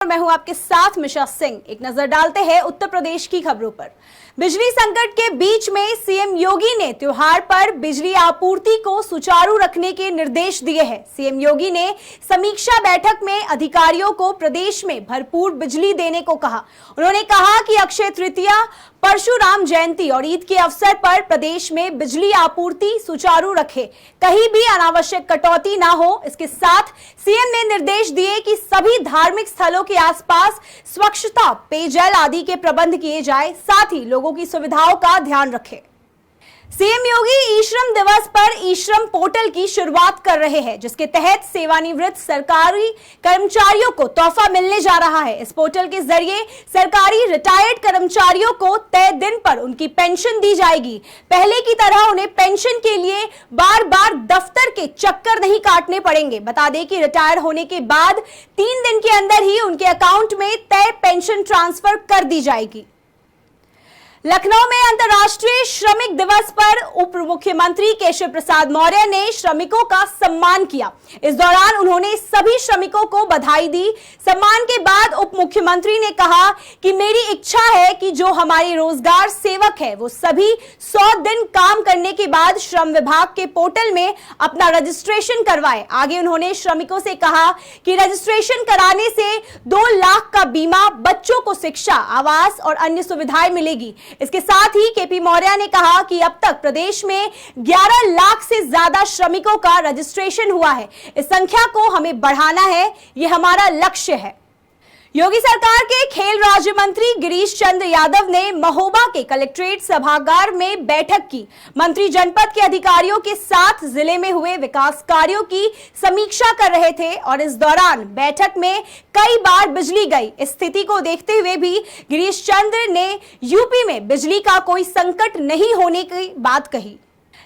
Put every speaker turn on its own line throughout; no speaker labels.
मैं हूं आपके साथ मिशा सिंह। एक नजर डालते हैं उत्तर प्रदेश की खबरों पर। बिजली संकट के बीच में सीएम योगी ने त्योहार पर बिजली आपूर्ति को सुचारू रखने के निर्देश दिए हैं। सीएम योगी ने समीक्षा बैठक में अधिकारियों को प्रदेश में भरपूर बिजली देने को कहा। उन्होंने कहा कि अक्षय तृतीया, परशुराम जयंती और ईद के अवसर पर प्रदेश में बिजली आपूर्ति सुचारू रखे, कहीं भी अनावश्यक कटौती ना हो। इसके साथ सीएम ने निर्देश दिए कि सभी धार्मिक स्थलों के आसपास स्वच्छता, पेयजल आदि के प्रबंध किए जाए, साथ ही लोगों की सुविधाओं का ध्यान रखें। सीएम योगी ई श्रम दिवस पर ई श्रम पोर्टल की शुरुआत कर रहे हैं, जिसके तहत सेवानिवृत्त सरकारी कर्मचारियों को तोहफा मिलने जा रहा है। इस पोर्टल के जरिए सरकारी रिटायर्ड कर्मचारियों को तय दिन पर उनकी पेंशन दी जाएगी। पहले की तरह उन्हें पेंशन के लिए बार बार दफ्तर के चक्कर नहीं काटने पड़ेंगे। बता दें कि रिटायर होने के बाद 3 दिन के अंदर ही उनके अकाउंट में तय पेंशन ट्रांसफर कर दी जाएगी। लखनऊ में अंतर्राष्ट्रीय श्रमिक दिवस पर उप मुख्यमंत्री केशव प्रसाद मौर्य ने श्रमिकों का सम्मान किया। इस दौरान उन्होंने सभी श्रमिकों को बधाई दी। सम्मान के बाद उप मुख्यमंत्री ने कहा कि मेरी इच्छा है कि जो हमारे रोजगार सेवक है वो सभी 100 दिन काम करने के बाद श्रम विभाग के पोर्टल में अपना रजिस्ट्रेशन करवाए। आगे उन्होंने श्रमिकों से कहा कि रजिस्ट्रेशन कराने से 2 लाख का बीमा, बच्चों को शिक्षा, आवास और अन्य सुविधाएं मिलेगी। इसके साथ ही केपी मौर्य ने कहा कि अब तक प्रदेश में 11 लाख से ज्यादा श्रमिकों का रजिस्ट्रेशन हुआ है। इस संख्या को हमें बढ़ाना है, यह हमारा लक्ष्य है। योगी सरकार के खेल राज्य मंत्री गिरीश चंद्र यादव ने महोबा के कलेक्ट्रेट सभागार में बैठक की। मंत्री जनपद के अधिकारियों के साथ जिले में हुए विकास कार्यों की समीक्षा कर रहे थे और इस दौरान बैठक में कई बार बिजली गई। इस स्थिति को देखते हुए भी गिरीश चंद्र ने यूपी में बिजली का कोई संकट नहीं होने की बात कही।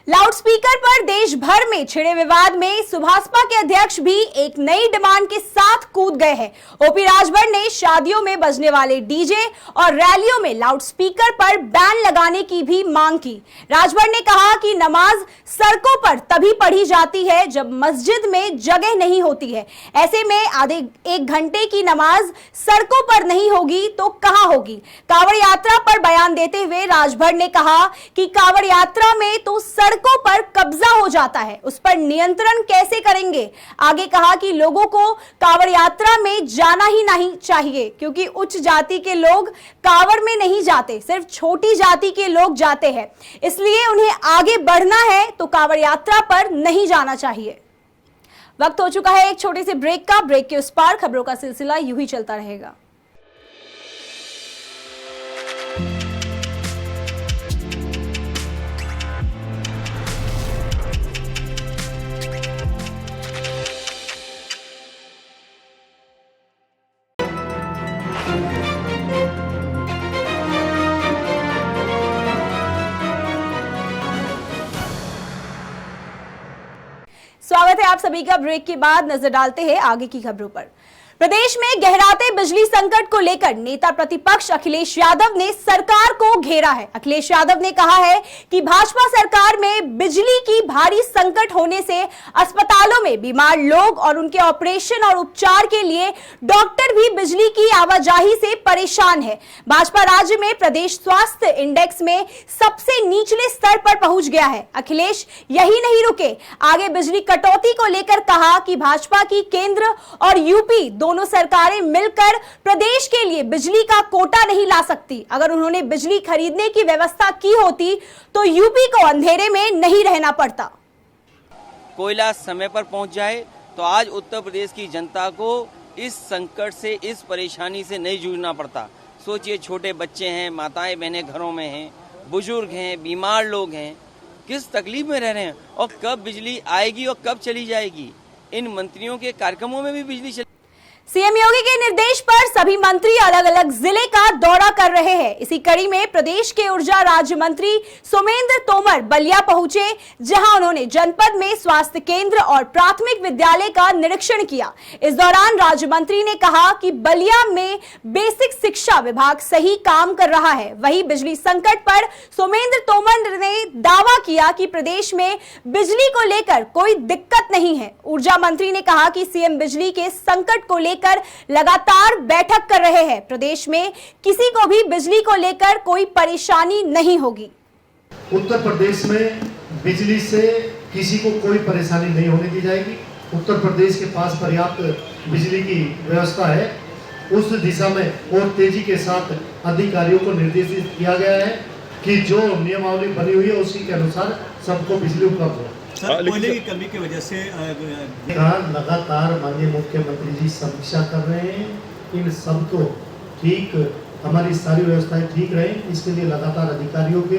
लाउडस्पीकर पर देश भर में छिड़े विवाद में सुभाषपा के अध्यक्ष भी एक नई डिमांड के साथ कूद गए हैं। ओपी राजभर ने शादियों में बजने वाले डीजे और रैलियों में लाउडस्पीकर पर बैन लगाने की भी मांग की। राजभर ने कहा कि नमाज सड़कों पर तभी पढ़ी जाती है जब मस्जिद में जगह नहीं होती है। ऐसे में आधे 1 घंटे की नमाज सड़कों पर नहीं होगी तो कहां होगी। कांवड़ यात्रा पर बयान देते हुए राजभर ने कहा कि कांवड़ यात्रा में तो सड़कों पर कब्जा हो जाता है, उस पर नियंत्रण कैसे करेंगे। आगे कहा कि लोगों को कांवड़ यात्रा में जाना ही नहीं चाहिए, क्योंकि उच्च जाति के लोग कांवड़ में नहीं जाते, सिर्फ छोटी जाति के लोग जाते हैं। इसलिए उन्हें आगे बढ़ना है तो कांवड़ यात्रा पर नहीं जाना चाहिए। वक्त हो चुका है एक छोटे से ब्रेक का। ब्रेक के उस पार खबरों का सिलसिला यूं ही चलता रहेगा। स्वागत है आप सभी का। ब्रेक के बाद नजर डालते हैं आगे की खबरों पर। प्रदेश में गहराते बिजली संकट को लेकर नेता प्रतिपक्ष अखिलेश यादव ने सरकार को घेरा है। अखिलेश यादव ने कहा है कि भाजपा सरकार में बिजली की भारी संकट होने से अस्पतालों में बीमार लोग और उनके ऑपरेशन और उपचार के लिए डॉक्टर भी बिजली की आवाजाही से परेशान है। भाजपा राज्य में प्रदेश स्वास्थ्य इंडेक्स में सबसे निचले स्तर पर पहुंच गया है। अखिलेश यही नहीं रुके, आगे बिजली कटौती को लेकर कहा कि भाजपा की केंद्र और यूपी दोनों सरकारें मिलकर प्रदेश के लिए बिजली का कोटा नहीं ला सकती। अगर उन्होंने बिजली खरीदने की व्यवस्था की होती तो यूपी को अंधेरे में नहीं रहना पड़ता।
कोयला समय पर पहुंच जाए तो आज उत्तर प्रदेश की जनता को इस संकट से, इस परेशानी से नहीं जूझना पड़ता। सोचिए, छोटे बच्चे हैं, माताएं बहनें घरों में हैं, बुजुर्ग हैं, बीमार लोग हैं, किस तकलीफ में रह रहे हैं। और कब बिजली आएगी और कब चली जाएगी। इन मंत्रियों के कार्यक्रमों में भी बिजली चली।
सीएम योगी के निर्देश पर सभी मंत्री अलग अलग जिले का दौरा कर रहे हैं। इसी कड़ी में प्रदेश के ऊर्जा राज्य मंत्री सोमेंद्र तोमर बलिया पहुंचे, जहां उन्होंने जनपद में स्वास्थ्य केंद्र और प्राथमिक विद्यालय का निरीक्षण किया। इस दौरान राज्य मंत्री ने कहा कि बलिया में बेसिक शिक्षा विभाग सही काम कर रहा है। वहीं बिजली संकट पर सोमेंद्र तोमर ने दावा किया कि प्रदेश में बिजली को लेकर कोई दिक्कत नहीं है। ऊर्जा मंत्री ने कहा कि सीएम बिजली के संकट को लेकर लगातार बैठक कर रहे हैं। प्रदेश में किसी को भी बिजली को लेकर कोई परेशानी नहीं होगी।
उत्तर प्रदेश में बिजली से किसी को कोई परेशानी नहीं होने दी जाएगी। उत्तर प्रदेश के पास पर्याप्त बिजली की व्यवस्था है। उस दिशा में और तेजी के साथ अधिकारियों को निर्देशित किया गया है कि जो नियमावली बनी हुई है उसी के अनुसार सबको बिजली उपलब्ध हो।
सर, कोयले की कमी की वजह से
लगातार माननीय मुख्यमंत्री जी समीक्षा कर रहे हैं। इन सब को ठीक, हमारी सारी व्यवस्थाएं ठीक रहें, इसके लिए लगातार अधिकारियों के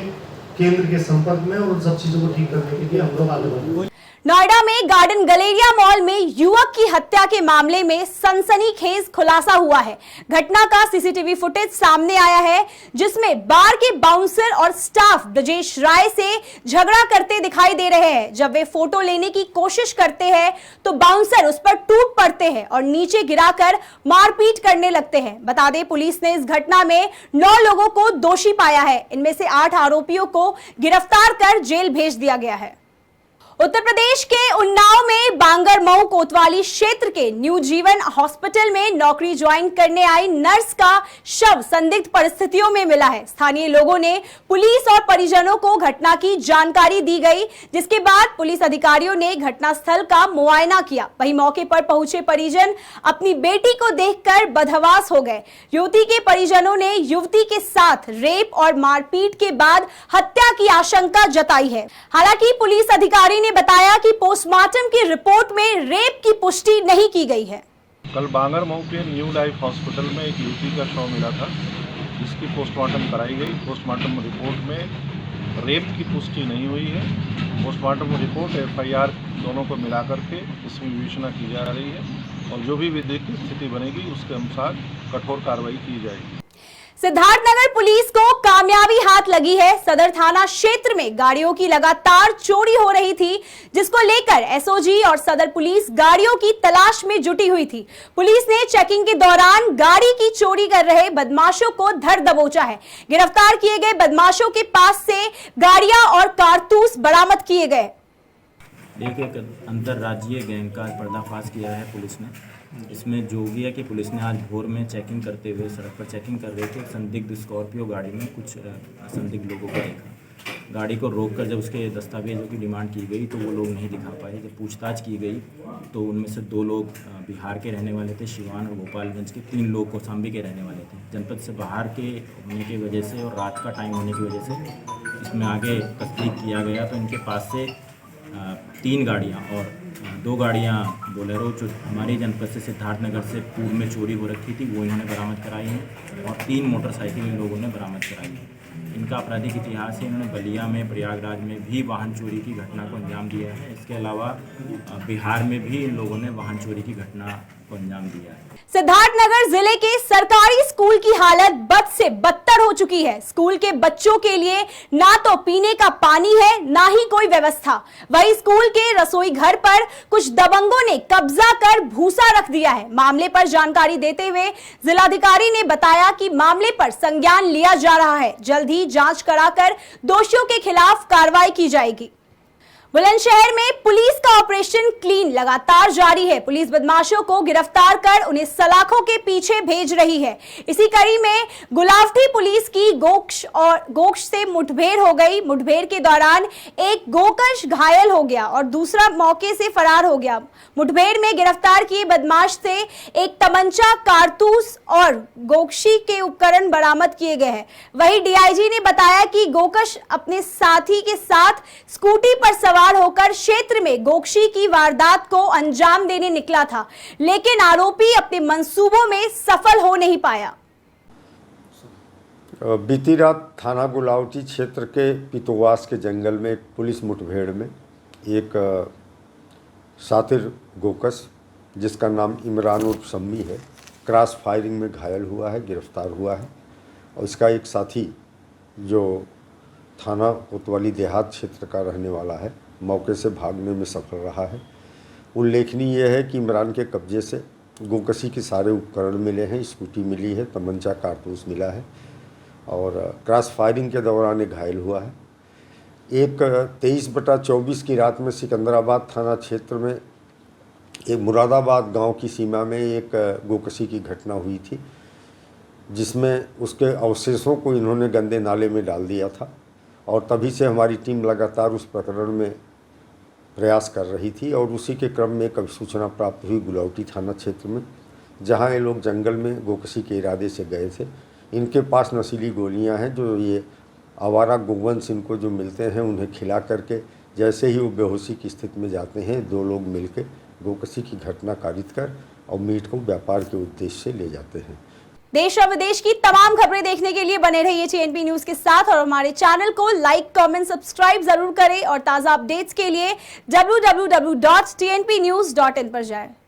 केंद्र के संपर्क में और उन सब चीजों को ठीक करने के लिए हम लोग आगे बढ़ेंगे।
नोएडा में गार्डन गलेरिया मॉल में युवक की हत्या के मामले में सनसनीखेज खुलासा हुआ है। घटना का सीसीटीवी फुटेज सामने आया है, जिसमें बार के बाउंसर और स्टाफ ब्रजेश राय से झगड़ा करते दिखाई दे रहे हैं। जब वे फोटो लेने की कोशिश करते हैं तो बाउंसर उस पर टूट पड़ते हैं और नीचे गिराकर मारपीट करने लगते हैं। बता दें, पुलिस ने इस घटना में 9 लोगों को दोषी पाया है। इनमें से 8 आरोपियों को गिरफ्तार कर जेल भेज दिया गया है। उत्तर प्रदेश के उन्नाव में बांगर मऊ कोतवाली क्षेत्र के न्यू जीवन हॉस्पिटल में नौकरी ज्वाइन करने आई नर्स का शव संदिग्ध परिस्थितियों में मिला है। स्थानीय लोगों ने पुलिस और परिजनों को घटना की जानकारी दी गई, जिसके बाद पुलिस अधिकारियों ने घटनास्थल का मुआयना किया। वहीं मौके पर पहुंचे परिजन अपनी बेटी को देखकर बदहवास हो गए। युवती के परिजनों ने युवती के साथ रेप और मारपीट के बाद हत्या की आशंका जताई है। हालांकि पुलिस अधिकारी ने बताया कि पोस्टमार्टम की रिपोर्ट में रेप की पुष्टि नहीं की गई है।
कल बांगर मऊ के न्यू लाइफ हॉस्पिटल में एक युवती का शव मिला था, जिसकी पोस्टमार्टम कराई गई। पोस्टमार्टम रिपोर्ट में रेप की पुष्टि नहीं हुई है। पोस्टमार्टम रिपोर्ट FIR दोनों को मिला करके इसमें विवेचना की जा रही है और जो भी विधिक स्थिति बनेगी उसके अनुसार कठोर कार्रवाई की जाएगी।
सिद्धार्थनगर पुलिस को कामयाबी हाथ लगी है। सदर थाना क्षेत्र में गाड़ियों की लगातार चोरी हो रही थी, जिसको लेकर SOG और सदर पुलिस गाड़ियों की तलाश में जुटी हुई थी। पुलिस ने चेकिंग के दौरान गाड़ी की चोरी कर रहे बदमाशों को धर दबोचा है। गिरफ्तार किए गए बदमाशों के पास से गाड़ियां और कारतूस बरामद किए गए।
एक अंतर्राज्यीय गैंग का पर्दाफाश किया है पुलिस ने। इसमें जो भी है कि पुलिस ने आज भोर में चेकिंग करते हुए सड़क पर चेकिंग कर रहे थे, संदिग्ध स्कॉर्पियो गाड़ी में कुछ संदिग्ध लोगों को देखा। गाड़ी को रोककर जब उसके दस्तावेजों की डिमांड की गई तो वो लोग नहीं दिखा पाए। जब पूछताछ की गई तो उनमें से 2 लोग बिहार के रहने वाले थे, सिवान और गोपालगंज के। 3 लोग कौशाम्बी के रहने वाले थे। जनपद से बाहर के होने की वजह से और रात का टाइम होने की वजह से इसमें आगे तस्दीक किया गया तो इनके पास से 3 गाड़ियाँ और 2 गाड़ियाँ बोलेरो जो हमारी जनपद से सिद्धार्थनगर से पूर्व में चोरी हो रखी थी, वो इन्होंने बरामद कराई हैं और 3 मोटरसाइकिल इन लोगों ने बरामद कराई है। इनका आपराधिक इतिहास है। इन्होंने बलिया में, प्रयागराज में भी वाहन चोरी की घटना को अंजाम दिया है। इसके अलावा बिहार में भी इन लोगों ने वाहन चोरी की घटना को अंजाम दिया है।
सिद्धार्थनगर जिले के सरकारी स्कूल की हालत बद से बदतर हो चुकी है। स्कूल के बच्चों के लिए ना तो पीने का पानी है, ना ही कोई व्यवस्था। वहीं स्कूल के रसोई घर पर कुछ दबंगों ने कब्जा कर भूसा रख दिया है। मामले पर जानकारी देते हुए जिलाधिकारी ने बताया कि मामले पर संज्ञान लिया जा रहा है। जल्द ही जांच कराकर दोषियों के खिलाफ कार्रवाई की जाएगी। बुलंदशहर में पुलिस का ऑपरेशन क्लीन लगातार जारी है। पुलिस बदमाशों को गिरफ्तार कर उन्हें सलाखों के पीछे भेज रही है। इसी कड़ी में गुलावटी पुलिस की गोक्ष से मुठभेड़ हो गई। मुठभेड़ के दौरान एक गोकश घायल हो गया और दूसरा मौके से फरार हो गया। मुठभेड़ में गिरफ्तार किए बदमाश से एक तमंचा, कारतूस और गोकशी के उपकरण बरामद किए गए हैं। वहीं DIG ने बताया कि गोकश अपने साथी के साथ स्कूटी पर सवार होकर क्षेत्र में गोकशी की वारदात को अंजाम देने निकला था, लेकिन आरोपी अपने मंसूबों में सफल हो नहीं पाया।
बीती रात थाना गुलावटी क्षेत्र के पितोवास के जंगल में एक पुलिस मुठभेड़ में एक सातिर गोकस, जिसका नाम इमरान उर्फ सम्मी है, क्रॉस फायरिंग में घायल हुआ है, गिरफ्तार हुआ है। और इसका एक साथी जो थाना कोतवाली देहात क्षेत्र का रहने वाला है, मौके से भागने में सफल रहा है। उल्लेखनीय यह है कि इमरान के कब्जे से गोकशी के सारे उपकरण मिले हैं, स्कूटी मिली है, तमंचा कारतूस मिला है और क्रॉस फायरिंग के दौरान एक घायल हुआ है। एक 23/24 की रात में सिकंदराबाद थाना क्षेत्र में एक मुरादाबाद गांव की सीमा में एक गोकशी की घटना हुई थी, जिसमें उसके अवशेषों को इन्होंने गंदे नाले में डाल दिया था और तभी से हमारी टीम लगातार उस प्रकरण में प्रयास कर रही थी। और उसी के क्रम में कभी सूचना प्राप्त हुई गुलावटी थाना क्षेत्र में, जहां ये लोग जंगल में गोकशी के इरादे से गए थे। इनके पास नशीली गोलियां हैं, जो ये आवारा गोवंश इनको जो मिलते हैं उन्हें खिला करके जैसे ही वो बेहोशी की स्थिति में जाते हैं, 2 लोग मिलकर गोकशी की घटना कारित कर और मीट को व्यापार के उद्देश्य से ले जाते हैं।
देश और विदेश की तमाम खबरें देखने के लिए बने रहिए TNP न्यूज के साथ और हमारे चैनल को लाइक, कमेंट, सब्सक्राइब जरूर करें और ताजा अपडेट्स के लिए www.tnpnews.in पर जाएं।